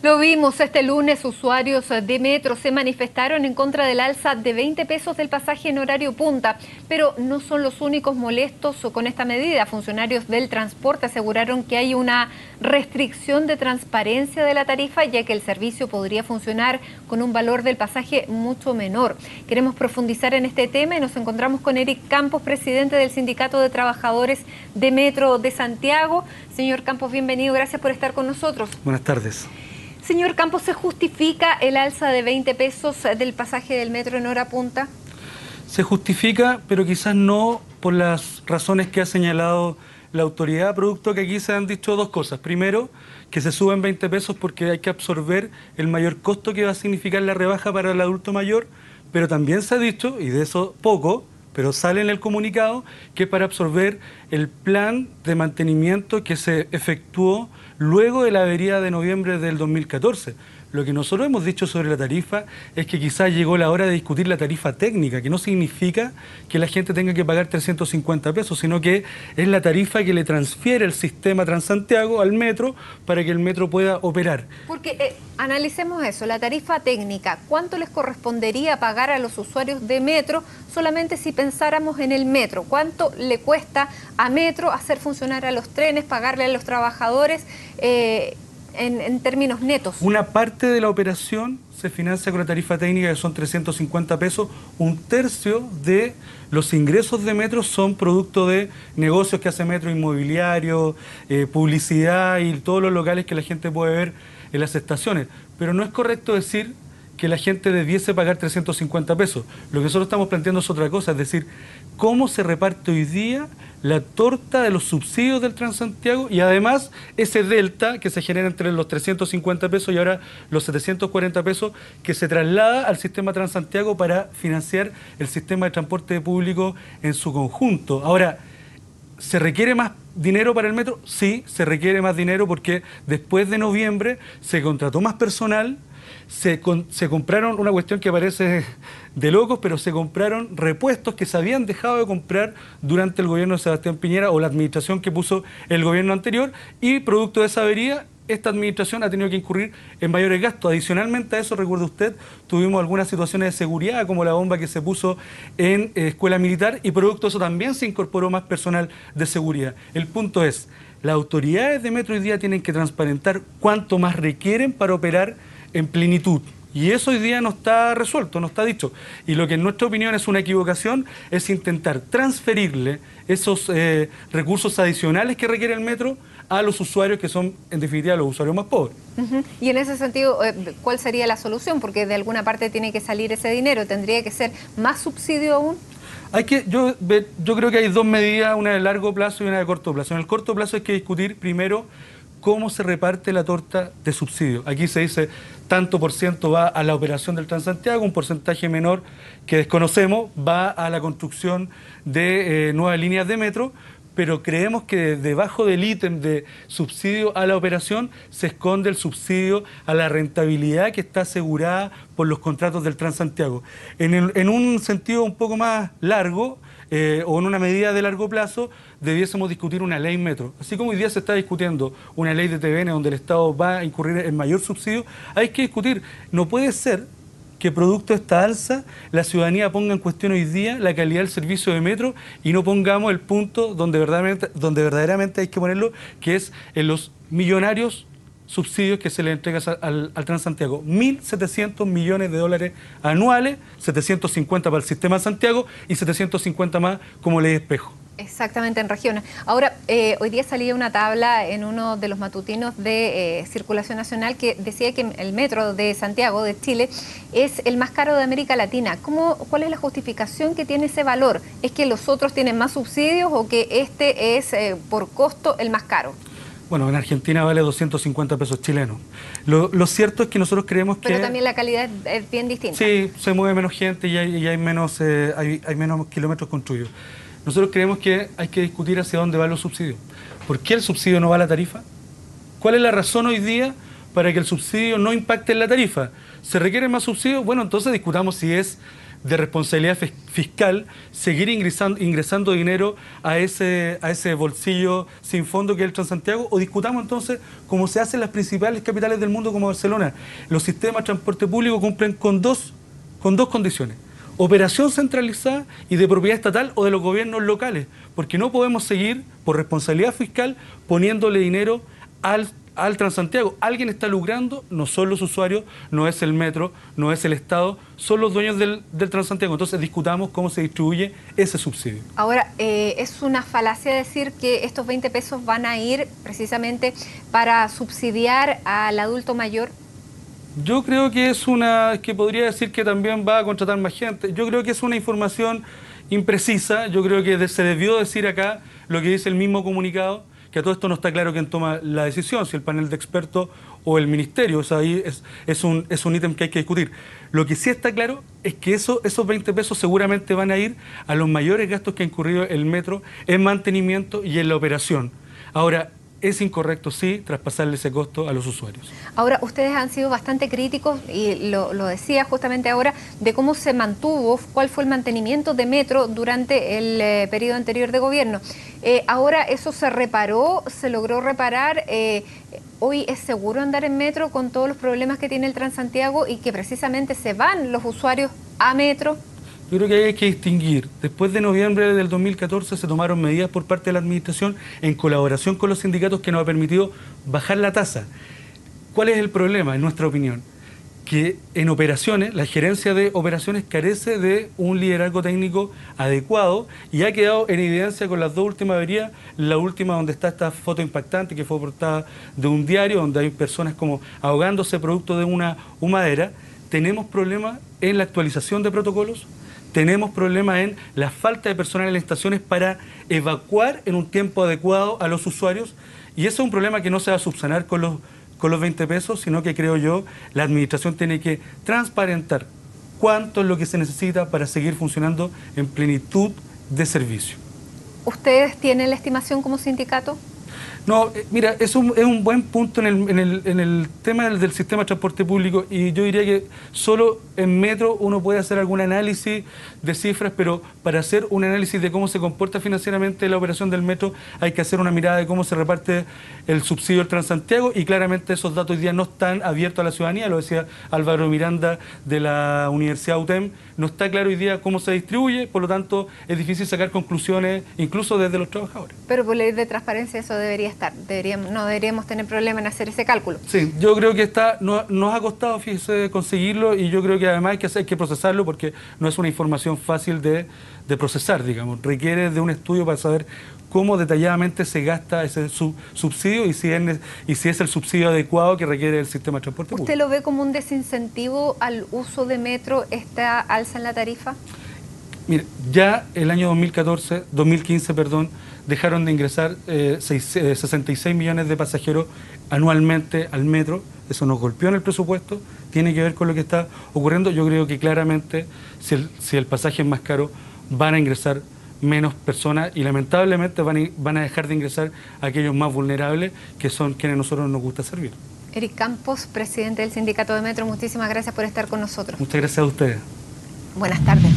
Lo vimos este lunes, usuarios de Metro se manifestaron en contra del alza de 20 pesos del pasaje en horario punta, pero no son los únicos molestos con esta medida. Funcionarios del transporte aseguraron que hay una restricción de transparencia de la tarifa, ya que el servicio podría funcionar con un valor del pasaje mucho menor. Queremos profundizar en este tema y nos encontramos con Eric Campos, presidente del Sindicato de Trabajadores de Metro de Santiago. Señor Campos, bienvenido, gracias por estar con nosotros. Buenas tardes. Señor Campos, ¿se justifica el alza de 20 pesos del pasaje del metro en hora punta? Se justifica, pero quizás no por las razones que ha señalado la autoridad, producto que aquí se han dicho dos cosas. Primero, que se suben 20 pesos porque hay que absorber el mayor costo que va a significar la rebaja para el adulto mayor, pero también se ha dicho, y de eso poco, pero sale en el comunicado, que para absorber el plan de mantenimiento que se efectuó luego de la avería de noviembre del 2014. Lo que nosotros hemos dicho sobre la tarifa es que quizás llegó la hora de discutir la tarifa técnica, que no significa que la gente tenga que pagar 350 pesos, sino que es la tarifa que le transfiere el sistema Transantiago al metro para que el metro pueda operar. Porque analicemos eso, la tarifa técnica, ¿cuánto les correspondería pagar a los usuarios de metro solamente si pensáramos en el metro? ¿Cuánto le cuesta a Metro hacer funcionar a los trenes, pagarle a los trabajadores en términos netos? Una parte de la operación se financia con la tarifa técnica, que son 350 pesos. Un tercio de los ingresos de Metro son producto de negocios que hace Metro, inmobiliario, publicidad y todos los locales que la gente puede ver en las estaciones. Pero no es correcto decir que la gente debiese pagar 350 pesos. Lo que nosotros estamos planteando es otra cosa, es decir, cómo se reparte hoy día la torta de los subsidios del Transantiago y además ese delta que se genera entre los 350 pesos y ahora los 740 pesos que se traslada al sistema Transantiago para financiar el sistema de transporte público en su conjunto. Ahora, ¿se requiere más dinero para el metro? Sí, se requiere más dinero porque después de noviembre se contrató más personal. Se compraron una cuestión que parece de locos, pero se compraron repuestos que se habían dejado de comprar durante el gobierno de Sebastián Piñera o la administración que puso el gobierno anterior, y producto de esa avería, esta administración ha tenido que incurrir en mayores gastos. Adicionalmente a eso, recuerde usted, tuvimos algunas situaciones de seguridad, como la bomba que se puso en escuela militar, y producto de eso también se incorporó más personal de seguridad. El punto es, las autoridades de Metro hoy día tienen que transparentar cuánto más requieren para operar en plenitud. Y eso hoy día no está resuelto, no está dicho. Y lo que en nuestra opinión es una equivocación es intentar transferirle esos recursos adicionales que requiere el metro a los usuarios que son, en definitiva, los usuarios más pobres. Y en ese sentido, ¿cuál sería la solución? Porque de alguna parte tiene que salir ese dinero. ¿Tendría que ser más subsidio aún? Yo creo que hay dos medidas, una de largo plazo y una de corto plazo. En el corto plazo hay que discutir primero cómo se reparte la torta de subsidio. Aquí se dice tanto por ciento va a la operación del Transantiago, un porcentaje menor que desconocemos va a la construcción de nuevas líneas de metro, pero creemos que debajo del ítem de subsidio a la operación se esconde el subsidio a la rentabilidad que está asegurada por los contratos del Transantiago. En un sentido un poco más largo, o en una medida de largo plazo, debiésemos discutir una ley metro. Así como hoy día se está discutiendo una ley de TVN donde el Estado va a incurrir en mayor subsidio, hay que discutir. No puede ser que producto de esta alza la ciudadanía ponga en cuestión hoy día la calidad del servicio de metro y no pongamos el punto donde verdaderamente hay que ponerlo, que es en los millonarios subsidios que se le entrega al Transantiago. 1.700 millones de dólares anuales, 750 para el sistema Santiago y 750 más como ley de espejo. Exactamente, en regiones. Ahora, hoy día salía una tabla en uno de los matutinos de Circulación Nacional que decía que el metro de Santiago, de Chile, es el más caro de América Latina. ¿Cuál es la justificación que tiene ese valor? ¿Es que los otros tienen más subsidios o que este es, por costo, el más caro? Bueno, en Argentina vale 250 pesos chilenos. Lo cierto es que nosotros creemos que... Pero también la calidad es bien distinta. Sí, se mueve menos gente y hay menos kilómetros construidos. Nosotros creemos que hay que discutir hacia dónde van los subsidios. ¿Por qué el subsidio no va a la tarifa? ¿Cuál es la razón hoy día para que el subsidio no impacte en la tarifa? ¿Se requieren más subsidios? Bueno, entonces discutamos si es de responsabilidad fiscal seguir ingresando dinero a ese bolsillo sin fondo que es el Transantiago, o discutamos entonces como se hace en las principales capitales del mundo como Barcelona. Los sistemas de transporte público cumplen con dos condiciones: operación centralizada y de propiedad estatal o de los gobiernos locales, porque no podemos seguir por responsabilidad fiscal poniéndole dinero al Transantiago. Alguien está lucrando, no son los usuarios, no es el metro, no es el Estado, son los dueños del Transantiago. Entonces discutamos cómo se distribuye ese subsidio. Ahora, es una falacia decir que estos 20 pesos van a ir precisamente para subsidiar al adulto mayor. Yo creo que que podría decir que también va a contratar más gente. Yo creo que es una información imprecisa. Yo creo que se debió decir acá lo que dice el mismo comunicado, que a todo esto no está claro quién toma la decisión, si el panel de expertos o el ministerio. O sea, ahí es un ítem que hay que discutir. Lo que sí está claro es que esos 20 pesos seguramente van a ir a los mayores gastos que ha incurrido el metro en mantenimiento y en la operación. Ahora, es incorrecto, sí, traspasarle ese costo a los usuarios. Ahora, ustedes han sido bastante críticos, y lo decía justamente ahora, de cómo se mantuvo, cuál fue el mantenimiento de metro durante el periodo anterior de gobierno. Ahora eso se reparó, se logró reparar. Hoy es seguro andar en metro con todos los problemas que tiene el Transantiago y que precisamente se van los usuarios a metro. Yo creo que hay que distinguir. Después de noviembre del 2014 se tomaron medidas por parte de la Administración en colaboración con los sindicatos que nos ha permitido bajar la tasa. ¿Cuál es el problema, en nuestra opinión? Que en operaciones, la gerencia de operaciones carece de un liderazgo técnico adecuado y ha quedado en evidencia con las dos últimas averías. La última, donde está esta foto impactante que fue portada de un diario, donde hay personas como ahogándose producto de una humadera. Tenemos problemas en la actualización de protocolos. Tenemos problemas en la falta de personal en las estaciones para evacuar en un tiempo adecuado a los usuarios, y eso es un problema que no se va a subsanar con los 20 pesos, sino que creo yo la administración tiene que transparentar cuánto es lo que se necesita para seguir funcionando en plenitud de servicio. ¿Ustedes tienen la estimación como sindicato? No, mira, es un buen punto en el tema del sistema de transporte público, y yo diría que solo en metro uno puede hacer algún análisis de cifras, pero para hacer un análisis de cómo se comporta financieramente la operación del metro hay que hacer una mirada de cómo se reparte el subsidio del Transantiago, y claramente esos datos hoy día no están abiertos a la ciudadanía. Lo decía Álvaro Miranda de la Universidad UTEM, no está claro hoy día cómo se distribuye, por lo tanto es difícil sacar conclusiones incluso desde los trabajadores. Pero por ley de transparencia eso debería estar, no deberíamos tener problema en hacer ese cálculo. Sí, yo creo que nos ha costado, fíjese, conseguirlo, y yo creo que además hay que procesarlo, porque no es una información fácil de procesar, digamos. Requiere de un estudio para saber cómo detalladamente se gasta ese subsidio y si es el subsidio adecuado que requiere el sistema de transporte público. ¿Usted lo ve como un desincentivo al uso de metro esta alza en la tarifa? Mire, ya el año 2015, dejaron de ingresar 66 millones de pasajeros anualmente al metro. Eso nos golpeó en el presupuesto, tiene que ver con lo que está ocurriendo. Yo creo que claramente si el pasaje es más caro, van a ingresar menos personas, y lamentablemente van a dejar de ingresar a aquellos más vulnerables, que son quienes a nosotros nos gusta servir. Eric Campos, presidente del Sindicato de Metro, muchísimas gracias por estar con nosotros. Muchas gracias a ustedes. Buenas tardes.